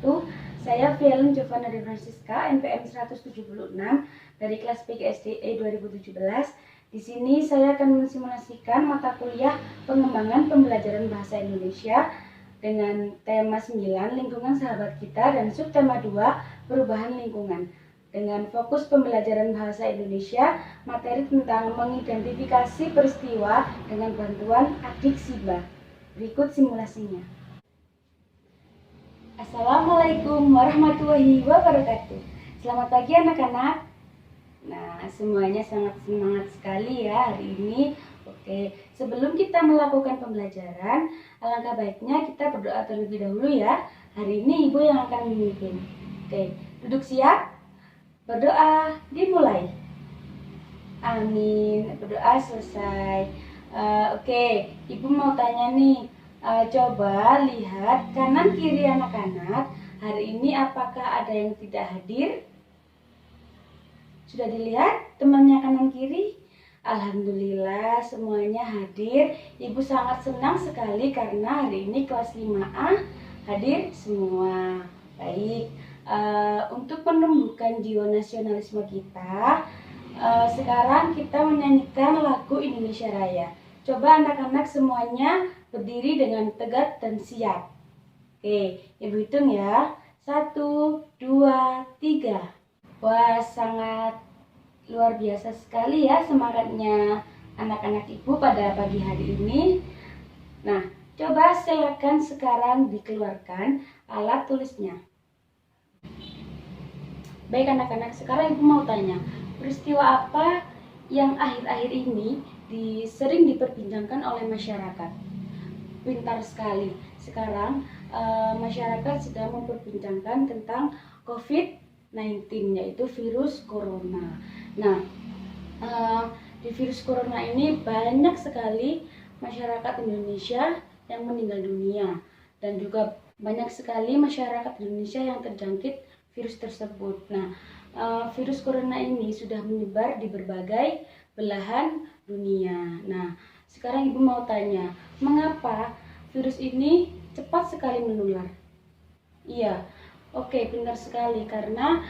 wabarakatuh. Saya Velen Giovanna de Francisca, NPM 176 dari kelas PGSDE 2017. Di sini saya akan mensimulasikan mata kuliah pengembangan pembelajaran bahasa Indonesia dengan tema 9 lingkungan sahabat kita dan subtema 2 perubahan lingkungan. Dengan fokus pembelajaran bahasa Indonesia, materi tentang mengidentifikasi peristiwa dengan bantuan adik Simba. Berikut simulasinya. Assalamualaikum warahmatullahi wabarakatuh. Selamat pagi anak-anak. Nah, semuanya sangat semangat sekali ya hari ini. Oke, sebelum kita melakukan pembelajaran, alangkah baiknya kita berdoa terlebih dahulu ya. Hari ini Ibu yang akan memimpin. Oke, duduk siap. Berdoa dimulai. Amin. Berdoa selesai. Oke, Ibu mau tanya nih. Coba lihat kanan kiri anak-anak. Hari ini apakah ada yang tidak hadir? Sudah dilihat temannya kanan kiri? Alhamdulillah semuanya hadir. Ibu sangat senang sekali karena hari ini kelas 5A hadir semua. Baik. Untuk menumbuhkan jiwa nasionalisme kita, sekarang kita menyanyikan lagu Indonesia Raya. Coba anak-anak semuanya berdiri dengan tegak dan siap. Oke, Ibu hitung ya. 1, 2, 3. Wah, sangat luar biasa sekali ya semangatnya anak-anak Ibu pada pagi hari ini. Nah, coba silakan sekarang dikeluarkan alat tulisnya. Baik anak-anak, sekarang Ibu mau tanya, peristiwa apa yang akhir-akhir ini sering diperbincangkan oleh masyarakat? Pintar sekali. Sekarang masyarakat sedang memperbincangkan tentang COVID-19, yaitu virus corona. Nah, di virus corona ini banyak sekali masyarakat Indonesia yang meninggal dunia, dan juga banyak sekali masyarakat Indonesia yang terjangkit virus tersebut. Nah, virus corona ini sudah menyebar di berbagai belahan dunia. Nah, sekarang Ibu mau tanya, mengapa virus ini cepat sekali menular? Iya, oke, benar sekali, karena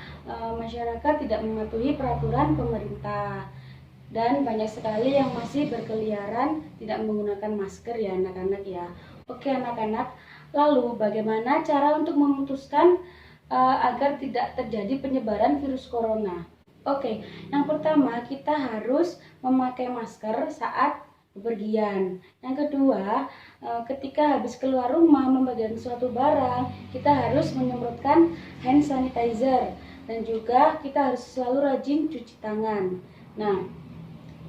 masyarakat tidak mematuhi peraturan pemerintah. Dan banyak sekali yang masih berkeliaran tidak menggunakan masker ya anak-anak ya. Oke anak-anak, lalu bagaimana cara untuk memutuskan agar tidak terjadi penyebaran virus corona? Oke, yang pertama kita harus memakai masker saat bepergian. Yang kedua, ketika habis keluar rumah membagikan suatu barang, kita harus menyemprotkan hand sanitizer, dan juga kita harus selalu rajin cuci tangan. Nah,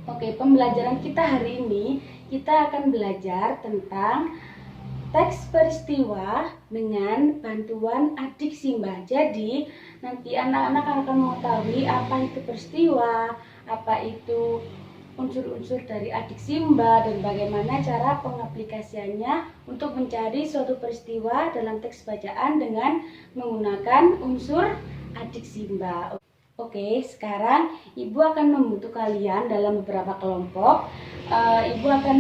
oke, pembelajaran kita hari ini kita akan belajar tentang teks peristiwa dengan bantuan adik Simba. Jadi nanti anak-anak akan mengetahui apa itu peristiwa, apa itu unsur-unsur dari adik Simba, dan bagaimana cara pengaplikasiannya untuk mencari suatu peristiwa dalam teks bacaan dengan menggunakan unsur adik Simba. Oke, sekarang Ibu akan membantu kalian dalam beberapa kelompok. Ibu akan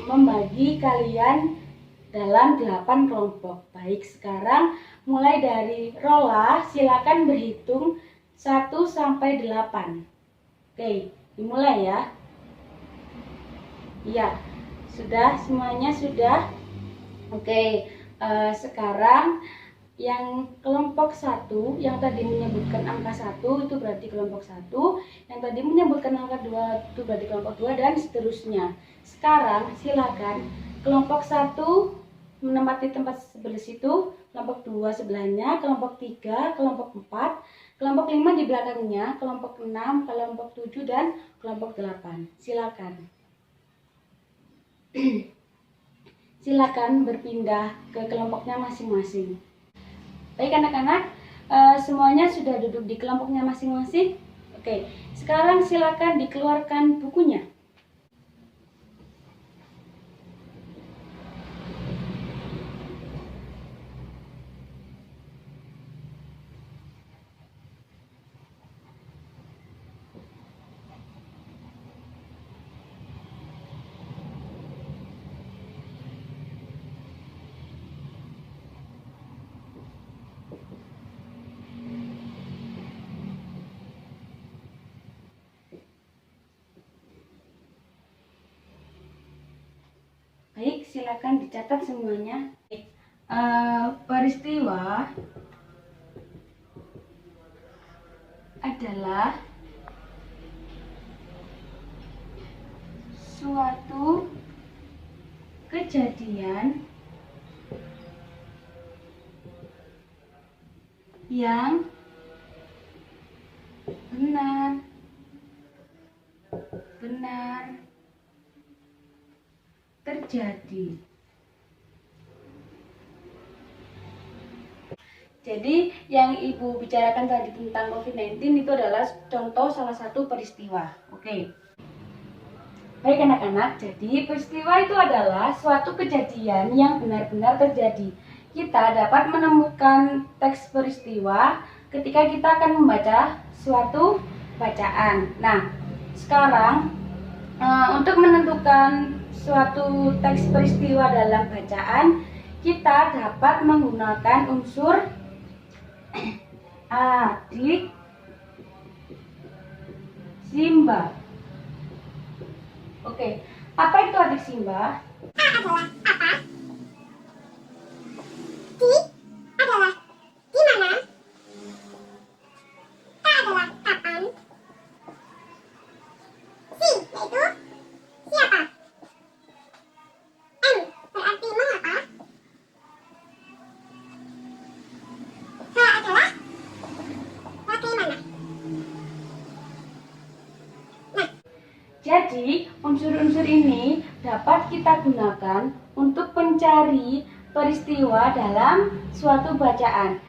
membagi kalian dalam 8 kelompok. Baik, sekarang mulai dari Rola, silakan berhitung 1 sampai 8. Oke, dimulai ya. Iya, sudah, semuanya sudah. Oke, sekarang yang kelompok 1 yang tadi menyebutkan angka 1 itu berarti kelompok 1, yang tadi menyebutkan angka 2 itu berarti kelompok 2, dan seterusnya. Sekarang silakan kelompok 1 menempati tempat sebelah situ, kelompok 2 sebelahnya, kelompok 3, kelompok 4, kelompok 5 di belakangnya, kelompok 6, kelompok 7, dan kelompok 8. Silakan. Silakan berpindah ke kelompoknya masing-masing. Baik anak-anak, semuanya sudah duduk di kelompoknya masing-masing? Oke, sekarang silakan dikeluarkan bukunya. silakan dicatat semuanya. Peristiwa adalah suatu kejadian yang benar terjadi. Jadi yang Ibu bicarakan tadi tentang COVID-19 itu adalah contoh salah satu peristiwa. Oke. Baik anak-anak, jadi peristiwa itu adalah suatu kejadian yang benar-benar terjadi. Kita dapat menemukan teks peristiwa ketika kita akan membaca suatu bacaan. Nah, sekarang untuk menentukan suatu teks peristiwa dalam bacaan, kita dapat menggunakan unsur adik Simba. Oke, apa itu adik Simba? A adalah apa? Di adalah di mana? K adalah kapan? Si yaitu siapa? M berarti mengapa? H adalah bagaimana? Jadi, unsur-unsur ini dapat kita gunakan untuk mencari peristiwa dalam suatu bacaan.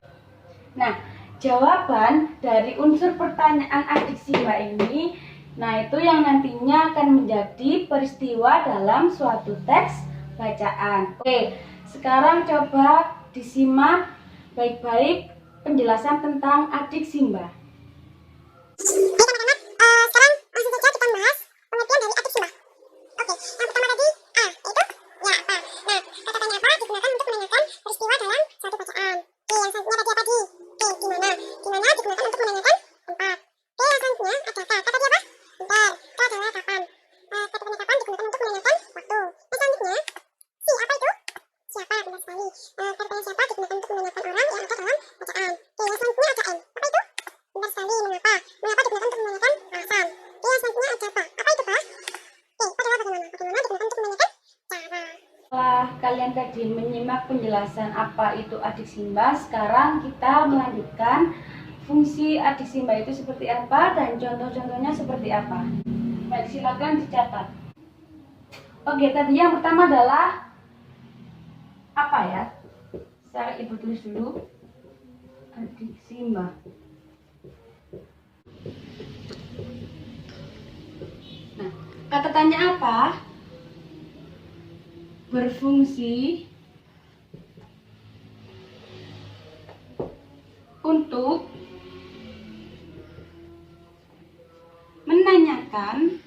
Nah, jawaban dari unsur pertanyaan adik Simba ini, nah itu yang nantinya akan menjadi peristiwa dalam suatu teks bacaan. Oke, sekarang coba disimak baik-baik penjelasan tentang adik Simba. Setelah kalian tadi menyimak penjelasan apa itu adik Simba, sekarang kita melanjutkan fungsi adik Simba itu seperti apa dan contoh-contohnya seperti apa. Baik, silakan dicatat. Oke, tadi yang pertama adalah apa ya? Saya Ibu tulis dulu. Adik Simba. Nah, kata tanya apa? Berfungsi untuk menanyakan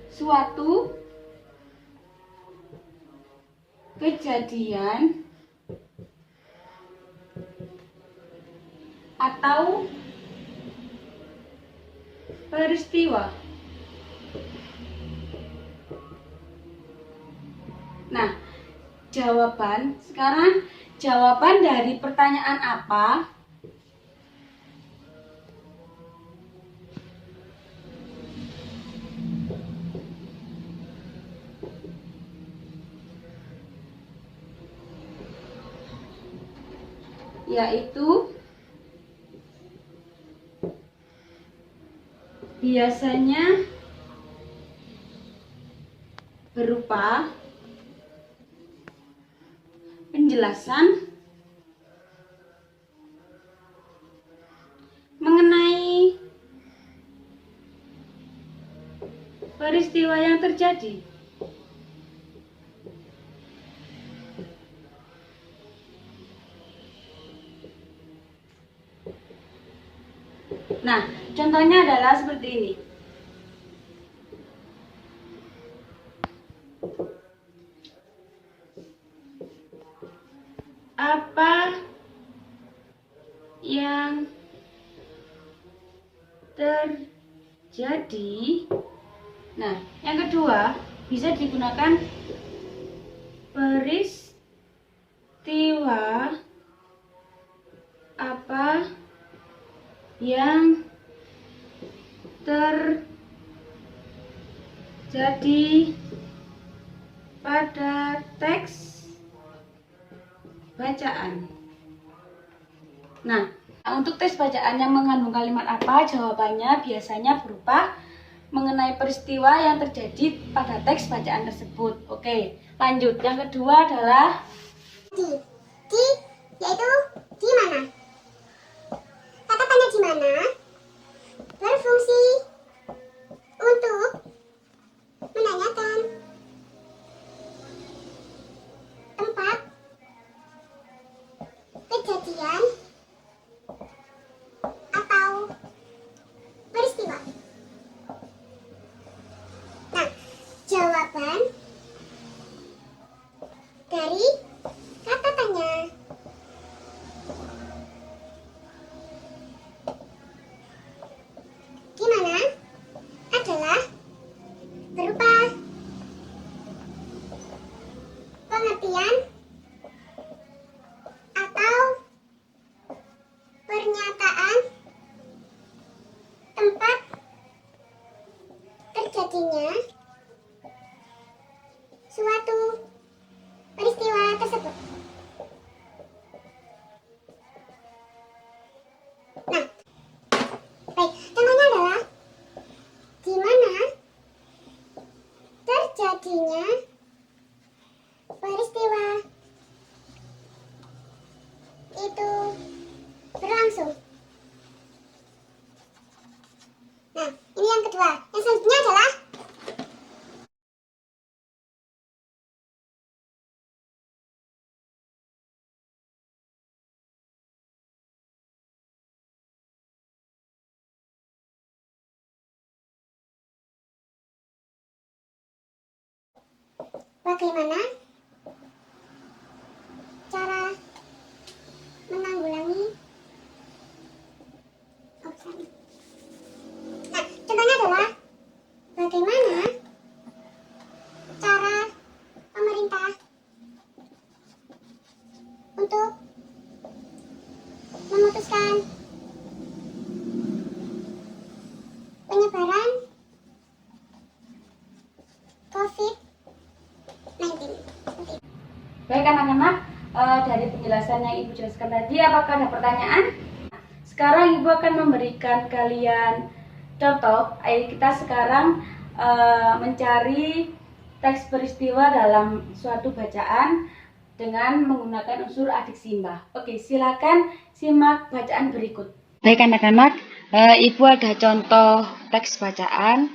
suatu kejadian atau peristiwa. Nah, sekarang jawaban dari pertanyaan apa? Yaitu biasanya berupa penjelasan mengenai peristiwa yang terjadi. Nah, contohnya adalah seperti ini. Apa yang terjadi Jadi, nah, yang kedua bisa digunakan peristiwa apa yang terjadi pada teks bacaan. Nah, untuk teks bacaan yang mengandung kalimat apa, jawabannya biasanya berupa mengenai peristiwa yang terjadi pada teks bacaan tersebut. Oke, lanjut. Yang kedua adalah Di yaitu di mana. Kata tanya di mana berfungsi untuk menanyakan tempat kejadian atau peristiwa. Nah, jawaban dari kata tanya di mana adalah berupa pengertian atau pernyataan tempat terjadinya suatu peristiwa tersebut. Nah, baik, contohnya adalah di mana terjadinya peristiwa itu berlangsung. Nah, ini yang kedua. Yang selanjutnya adalah bagaimana cara menanggulangi sorry. Nah, contohnya adalah bagaimana cara pemerintah untuk memutuskan penyebaran COVID-19. baik anak-anak, dari penjelasan yang Ibu jelaskan tadi, apakah ada pertanyaan? Sekarang Ibu akan memberikan kalian contoh. Ayo kita sekarang mencari teks peristiwa dalam suatu bacaan dengan menggunakan unsur adiksi imbah. Oke, silakan simak bacaan berikut. Baik anak-anak, Ibu ada contoh teks bacaan.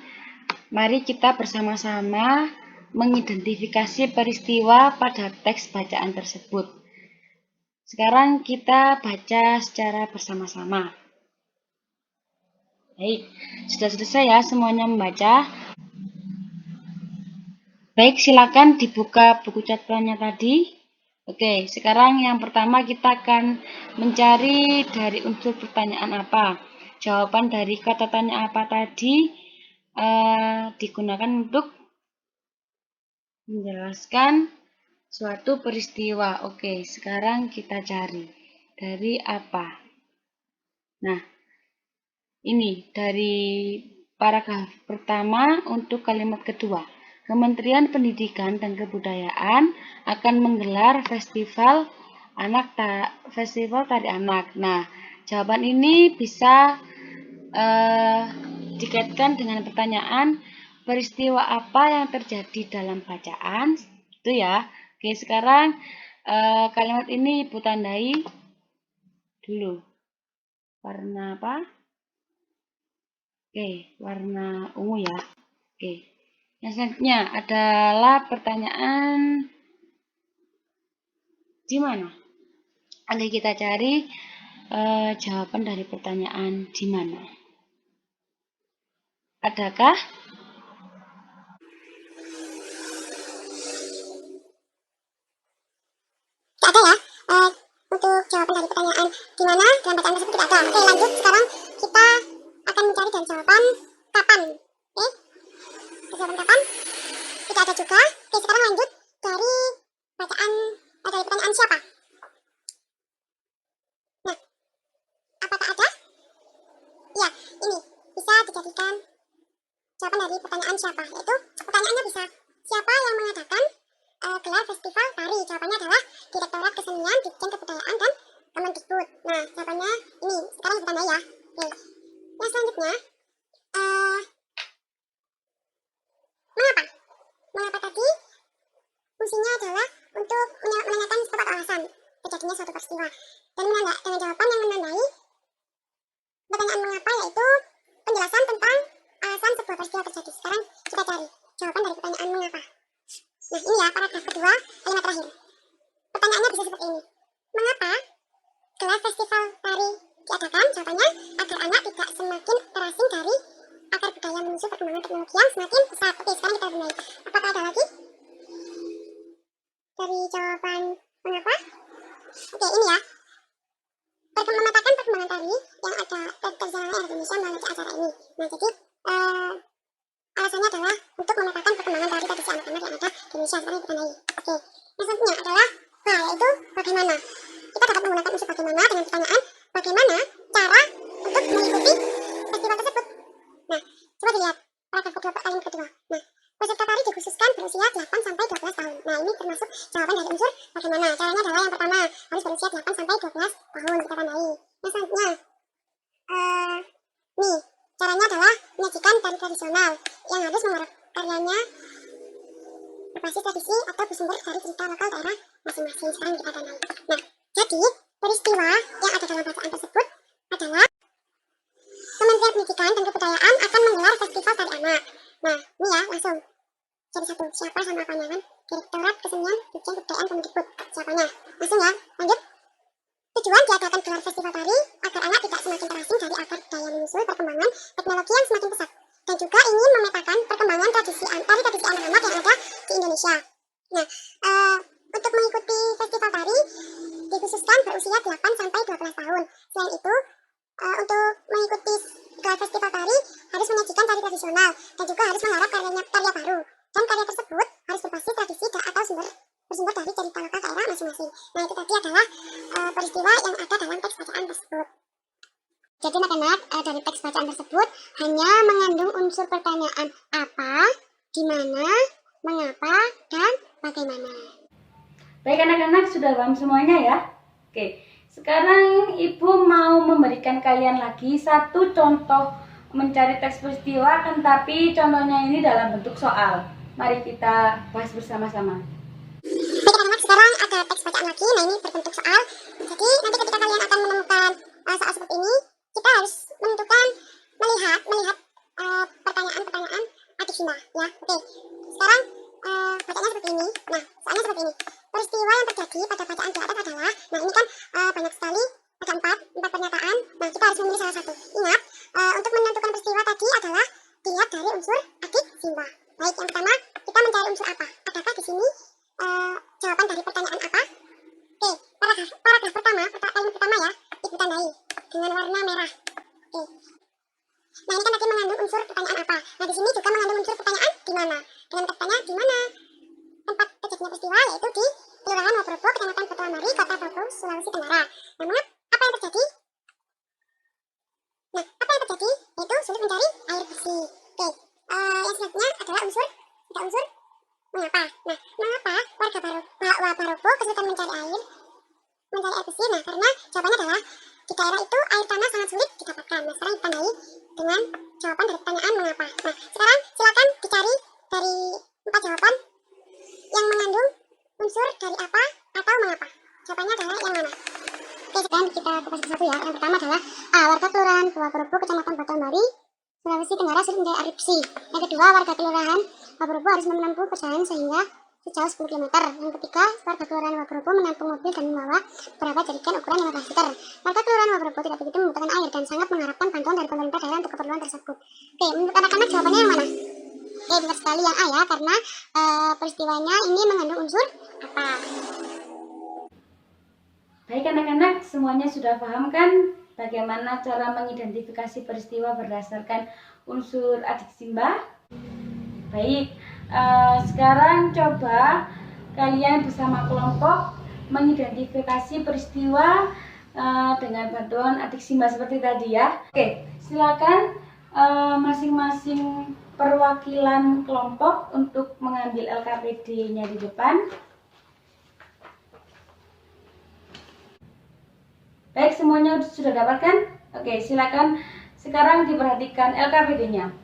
Mari kita bersama-sama mengidentifikasi peristiwa pada teks bacaan tersebut. Sekarang kita baca secara bersama-sama. Baik, sudah selesai ya semuanya membaca? Baik, silakan dibuka buku catatannya tadi. Oke, sekarang yang pertama kita akan mencari dari unsur pertanyaan apa. Jawaban dari kata tanya apa tadi digunakan untuk menjelaskan suatu peristiwa. Oke, sekarang kita cari dari apa. Nah, ini dari paragraf pertama untuk kalimat kedua. Kementerian Pendidikan dan Kebudayaan akan menggelar festival tari anak. Nah, jawaban ini bisa dikaitkan dengan pertanyaan peristiwa apa yang terjadi dalam bacaan, itu ya. Oke, sekarang kalimat ini Ibu tandai dulu. Warna apa? Oke, warna ungu ya. Oke. Yang selanjutnya adalah pertanyaan di mana? Oke, kita cari jawaban dari pertanyaan di mana. Adakah? Tidak ada ya. Untuk jawaban dari pertanyaan di mana dalam bacaan tersebut tidak ada. Oke, lanjut. Sekarang kita akan mencari dari jawaban kapan. jawabannya adalah Direktorat Kesenian, Ditjen Kebudayaan dan Kemendikbud. Nah, jawabannya ini sekarang kita tandai ya. Oke. Yang selanjutnya, mengapa? Mengapa tadi fungsinya adalah untuk menanyakan sebab atau alasan terjadinya suatu peristiwa dan dengan jawaban yang menandai pertanyaan mengapa, yaitu penjelasan tentang alasan sebuah peristiwa terjadi. Sekarang kita cari jawaban dari pertanyaan mengapa. Nah, ini ya paragraf kedua, kalimat terakhir. Pertanyaannya bisa seperti ini. Mengapa gelar festival tari diadakan? Jawabannya agar anak tidak semakin terasing dari akar budaya menuju perkembangan teknologi yang semakin pesat. Oke, sekarang kita benahi. Apakah ada lagi dari jawaban mengapa? Oke, ini ya. Memetakan perkembangan tari yang ada terjalannya di Indonesia melalui acara ini. Nah, jadi alasannya adalah untuk memetakan perkembangan tari tradisi anak-anak yang ada di Indonesia. Sekarang kita naik. Oke, yang selanjutnya adalah yaitu bagaimana. Kita dapat menggunakan unsur bagaimana dengan pertanyaan bagaimana cara untuk mengikuti festival tersebut. Nah, coba dilihat paragraf kedua, kalimat kedua. Nah, peserta tari dikhususkan berusia 8 sampai 12 tahun. Nah, ini termasuk jawaban dari unsur bagaimana. Caranya adalah yang pertama, harus berusia 8 sampai 12 tahun. Kita tandai. Yang selanjutnya, nih, caranya adalah menyajikan tari tradisional yang harus menggarap karyanya berbasis tradisi atau bersumber dari cerita lokal daerah masing-masing. Sekarang kita tandai. Nah, jadi peristiwa yang ada dalam bacaan tersebut adalah Kementerian Pendidikan dan Kebudayaan akan menggelar festival tari anak. Nah, ini ya langsung jadi satu, siapa sama apanya kan? Direktorat Kesenian, Ditjen Kebudayaan, Kemendikbud. Siapanya? Langsung ya, lanjut. Tujuan diadakan gelar festival tari agar anak tidak semakin terasing dari akar budaya menyusul perkembangan teknologi yang semakin pesat, dan juga ingin memetakan perkembangan tradisi tari-tradisi anak-anak yang ada di Indonesia. Nah, untuk mengikuti festival tari dikhususkan berusia 8 sampai 12 tahun. Selain itu, untuk mengikuti gelar festival tari harus menyajikan tari tradisional dan juga harus menggarap karya baru. Dan karya tersebut harus berbasis tradisi atau bersumber dari cerita lokal daerah masing-masing. Nah, itu tadi adalah peristiwa yang ada dalam teks bacaan tersebut. Jadi anak-anak, dari teks bacaan tersebut hanya mengandung unsur pertanyaan apa, di mana, mengapa, dan bagaimana. Baik anak-anak, sudah paham semuanya ya? Oke, sekarang Ibu mau memberikan kalian lagi satu contoh mencari teks peristiwa, tetapi contohnya ini dalam bentuk soal. Mari kita bahas bersama-sama. Baik anak-anak, sekarang ada teks bacaan lagi. Nah, ini berbentuk soal. Jadi nanti ketika kalian akan menemukan soal seperti ini, kita harus menentukan melihat pertanyaan-pertanyaan adik Simba ya. Oke, sekarang bacanya seperti ini. Nah, soalnya seperti ini. Peristiwa yang terjadi pada bacaan di atas adalah, nah ini kan banyak sekali, ada empat pernyataan. Nah, kita harus memilih salah satu. Ingat, untuk menentukan peristiwa tadi adalah dilihat dari unsur adik Simba. Baik, yang pertama kita mencari unsur apa. Adakah di sini jawaban dari pertanyaan apa? Oke, paragraf pertama, kalimat pertama ya, Ibu tandai dengan warna merah. Oke. Nah, ini kan tadi mengandung unsur pertanyaan apa. Nah, di sini juga mengandung unsur pertanyaan di mana. Dengan bertanya di mana tempat terjadinya peristiwa, yaitu di Kelurahan Wabrobo, Kecamatan Batu Amari, Kota Bogor, Sulawesi Tenggara. Namun, apa yang terjadi? Nah, apa yang terjadi? Yaitu sulit mencari air bersih. Oke, yang selanjutnya adalah unsur mengapa. Nah, mengapa warga Wabarobo kesulitan mencari air bersih? Nah, karena jawabannya adalah di daerah itu air tanah sangat sulit didapatkan. Nah, sekarang ditandai dengan jawaban dari pertanyaan mengapa. Nah, sekarang silakan dicari dari 4 jawaban yang mengandung unsur dari apa atau mengapa. Jawabannya adalah yang mana? Oke, sekarang kita kupas satu ya. Yang pertama adalah warga Kelurahan Wabarobo, Kecamatan Batu Amari, Sulawesi Tenggara sulit mencari air bersih. Yang kedua, warga Kelurahan Wabarobo harus menempuh perjalanan sehingga sejauh 10 km. Yang ketiga, warga Kelurahan Wabarobo menampung mobil dan membawa beberapa jerigen ukuran 15 liter. Warga Kelurahan Wabarobo tidak begitu membutuhkan air dan sangat mengharapkan bantuan dari pemerintah daerah untuk keperluan tersebut. Oke, menurut anak-anak jawabannya yang mana? Oke, benar sekali yang A ya, karena peristiwanya ini mengandung unsur apa. Baik anak-anak, semuanya sudah paham kan bagaimana cara mengidentifikasi peristiwa berdasarkan unsur adik Simba? Baik, sekarang coba kalian bersama kelompok mengidentifikasi peristiwa dengan bantuan adik Simba seperti tadi ya. Oke, silakan masing-masing perwakilan kelompok untuk mengambil LKPD-nya di depan. Baik, semuanya sudah dapatkan? Oke, silakan sekarang diperhatikan LKPD-nya.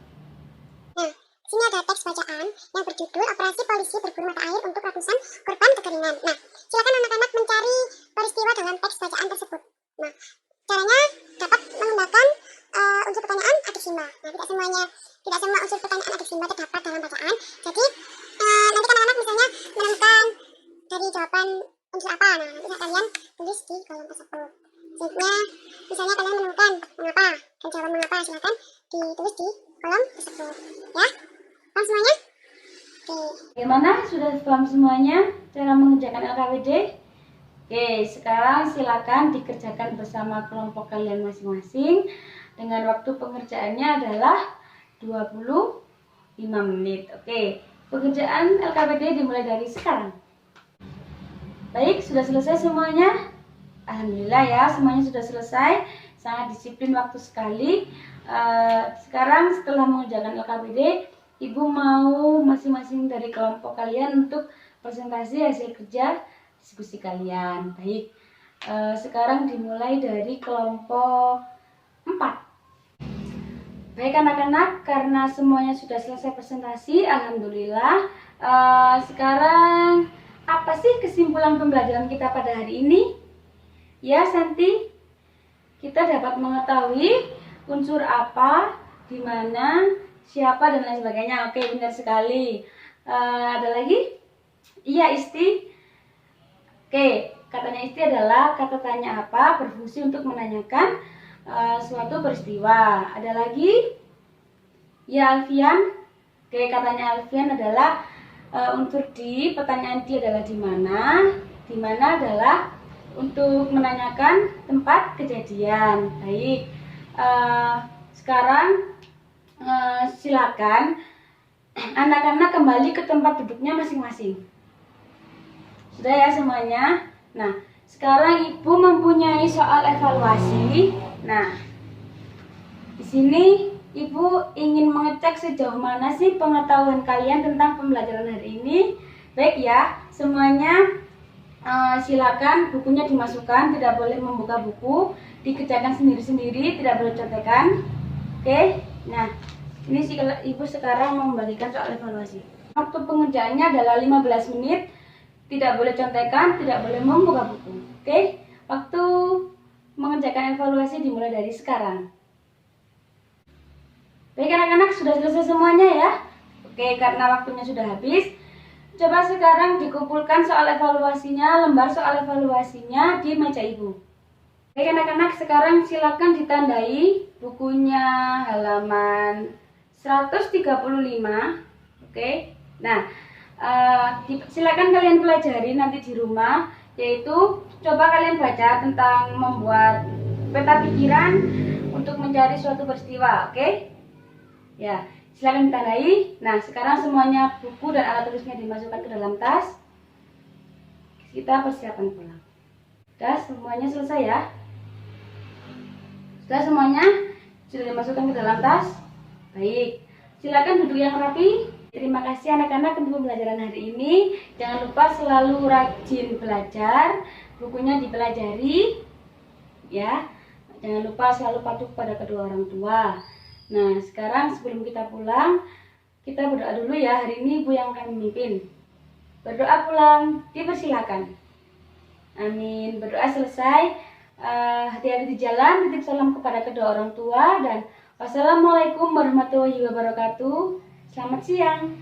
Nah, sini ada teks bacaan yang berjudul Operasi Polisi Berburu Mata Air untuk Ratusan Korban Kekeringan. Nah, silakan anak-anak mencari peristiwa dalam teks bacaan tersebut. Nah, caranya dapat menggunakan unsur pertanyaan adiksi-simba. Nah, tidak semua unsur pertanyaan adiksi-simba terdapat dalam bacaan. Jadi, nanti kan anak-anak misalnya menemukan dari jawaban unsur apa. Nah, nanti kalian tulis di kolom tersebut. Selanjutnya, misalnya kalian menemukan mengapa dan jawaban mengapa, silakan ditulis di kolom tersebut. Ya, paham semuanya? Oke. Bagaimana? Sudah paham semuanya cara mengerjakan LKPD? Oke, sekarang silakan dikerjakan bersama kelompok kalian masing-masing dengan waktu pengerjaannya adalah 25 menit. Oke, pekerjaan LKPD dimulai dari sekarang. Baik, sudah selesai semuanya? Alhamdulillah ya, semuanya sudah selesai. Sangat disiplin waktu sekali. Sekarang setelah mengerjakan LKPD, Ibu mau masing-masing dari kelompok kalian untuk presentasi hasil kerja diskusi kalian. Baik, sekarang dimulai dari kelompok 4. Baik anak-anak, karena semuanya sudah selesai presentasi, alhamdulillah. Sekarang apa sih kesimpulan pembelajaran kita pada hari ini? Ya Santi, kita dapat mengetahui unsur apa, di mana, siapa, dan lain sebagainya. Oke, benar sekali. Ada lagi? Iya Isti. Oke, katanya Isti adalah kata tanya apa berfungsi untuk menanyakan suatu peristiwa. Ada lagi? Ya Alfian. Oke, katanya Alfian adalah unsur di pertanyaan dia adalah di mana. Di mana adalah untuk menanyakan tempat kejadian. Baik. Sekarang silakan anak-anak kembali ke tempat duduknya masing-masing. Sudah ya semuanya? Nah, sekarang Ibu mempunyai soal evaluasi. Nah, di sini Ibu ingin mengecek sejauh mana sih pengetahuan kalian tentang pembelajaran hari ini. Baik ya, semuanya silakan bukunya dimasukkan, tidak boleh membuka buku, dikerjakan sendiri-sendiri, tidak boleh contekan. Oke, nah ini sih Ibu sekarang membagikan soal evaluasi. Waktu pengerjaannya adalah 15 menit, tidak boleh contekan, tidak boleh membuka buku. Oke, waktu mengerjakan evaluasi dimulai dari sekarang. Baik anak-anak, sudah selesai semuanya ya? Oke, karena waktunya sudah habis, coba sekarang dikumpulkan soal evaluasinya, lembar soal evaluasinya di meja Ibu. Baik anak-anak, sekarang silakan ditandai bukunya halaman 135. Oke, nah silakan kalian pelajari nanti di rumah, yaitu coba kalian baca tentang membuat peta pikiran untuk mencari suatu peristiwa. Oke, ya silakan ditandai. Nah sekarang semuanya buku dan alat tulisnya dimasukkan ke dalam tas. Kita persiapan pulang. Sudah semuanya selesai ya? Sudah semuanya sudah dimasukkan ke dalam tas? Baik, silakan duduk yang rapi. Terima kasih anak-anak untuk pembelajaran hari ini. Jangan lupa selalu rajin belajar, bukunya dipelajari ya. Jangan lupa selalu patuh pada kedua orang tua. Nah sekarang sebelum kita pulang, kita berdoa dulu ya. Hari ini Ibu yang akan memimpin. Berdoa pulang, dipersilakan. Amin. Berdoa selesai. Hati-hati di jalan, titip salam kepada kedua orang tua, dan wassalamualaikum warahmatullahi wabarakatuh. Selamat siang.